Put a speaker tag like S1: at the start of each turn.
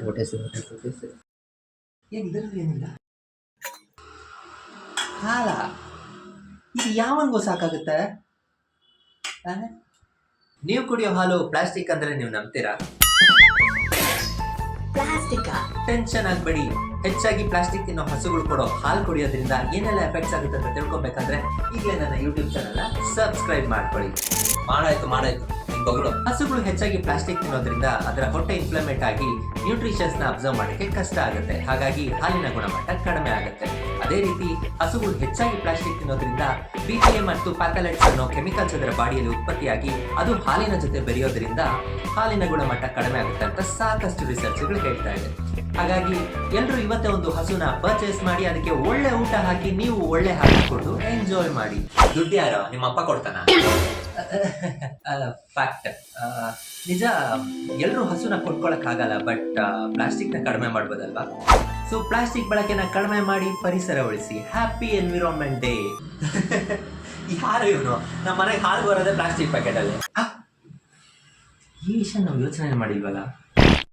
S1: ಹೊಟ್ಟೆ ಇದರಲ್ಲಿ ಏನಿಲ್ಲ. ಹಾಲ ಇದು ಯಾವನ್ಗೂ ಸಾಕಾಗುತ್ತೆ? ನೀವು ಕುಡಿಯೋ ಹಾಲು ಪ್ಲಾಸ್ಟಿಕ್ ಅಂದ್ರೆ ನೀವು ನಂಬ್ತೀರಾ? Plastic tension ಆಗ್ಬೇಡಿ. ಹೆಚ್ಚಾಗಿ ಪ್ಲಾಸ್ಟಿಕ್ ತಿನ್ನೋ ಹಸುಗಳು ಕೊಡೋ ಹಾಲು ಕುಡಿಯೋದ್ರಿಂದ ಏನೆಲ್ಲ ಎಫೆಕ್ಟ್ಸ್ ಆಗುತ್ತೆ ಅಂತ ತಿಳ್ಕೊಬೇಕಂದ್ರೆ ಈಗಲೇ ನನ್ನ ಯೂಟ್ಯೂಬ್ ಚಾನಲ್ ಸಬ್ಸ್ಕ್ರೈಬ್ ಮಾಡ್ಕೊಳ್ಳಿ. ಮಾಡಾಯ್ತು ಹಸುಗಳು ಹೆಚ್ಚಾಗಿ ಪ್ಲಾಸ್ಟಿಕ್ ತಿನ್ನೋದ್ರಿಂದ ಅದರ ಹೊಟ್ಟೆ ಇನ್ಫ್ಲಮೇಟ್ ಆಗಿ ನ್ಯೂಟ್ರಿಷನ್ಸ್ ನ ಅಬ್ಸರ್ವ್ ಮಾಡೋಕ್ಕೆ ಕಷ್ಟ ಆಗುತ್ತೆ. ಹಾಗಾಗಿ ಹಾಲಿನ ಗುಣಮಟ್ಟ ಕಡಿಮೆ ಆಗುತ್ತೆ. ಅದೇ ರೀತಿ ಹಸುಗಳು ಹೆಚ್ಚಾಗಿ ಪ್ಲಾಸ್ಟಿಕ್ ತಿನ್ನೋದ್ರಿಂದ BPA ಮತ್ತು ಪ್ಯಾಥಲೈಟ್ಸ್ ಅನ್ನೋ ಕೆಮಿಕಲ್ಸ್ ಅದರ ಬಾಡಿಯಲ್ಲಿ ಉತ್ಪತ್ತಿಯಾಗಿ ಅದು ಹಾಲಿನ ಜೊತೆ ಬೆರೆಯೋದ್ರಿಂದ ಹಾಲಿನ ಗುಣಮಟ್ಟ ಕಡಿಮೆ ಆಗುತ್ತೆ ಅಂತ ಸಾಕಷ್ಟು ರಿಸರ್ಚ್ಗಳು ಹೇಳ್ತಾ ಇದೆ. ಹಾಗಾಗಿ ಎಲ್ಲರೂ ಇವತ್ತೇ ಒಂದು ಹಸುನ ಪರ್ಚೇಸ್ ಮಾಡಿ ಅದಕ್ಕೆ ಒಳ್ಳೆ ಊಟ ಹಾಕಿ ನೀವು ಒಳ್ಳೆ ಹಾಲು ಕೊಟ್ಟು ಎಂಜಾಯ್ ಮಾಡಿ. ದುಡ್ಡು ಯಾರೋ ನಿಮ್ಮ ಅಪ್ಪ ಕೊಡ್ತಾನ? ಫ್ಯಾಕ್ಟ್. ನಿಜ, ಎಲ್ಲರೂ ಹಸುನ ಕೊಂಡ್ಕೊಳಕ್ಕಾಗಲ್ಲ, ಬಟ್ ಪ್ಲಾಸ್ಟಿಕ್ನ ಕಡಿಮೆ ಮಾಡ್ಬೋದಲ್ವಾ? ಸೊ ಪ್ಲಾಸ್ಟಿಕ್ ಬಳಕೆನ ಕಡಿಮೆ ಮಾಡಿ ಪರಿಸರ ಉಳಿಸಿ. Happy environment day. ಯಾರು ಇವನು? ನಮ್ಮ ಮನೆಗೆ ಹಾಲು ಬರೋದೇ ಪ್ಲಾಸ್ಟಿಕ್ ಪ್ಯಾಕೆಟ್ ಅಲ್ಲಿ. ಈ ವಿಷಯ ನಾವು ಯೋಚನೆ ಮಾಡಿಲ್ವಲ್ಲ.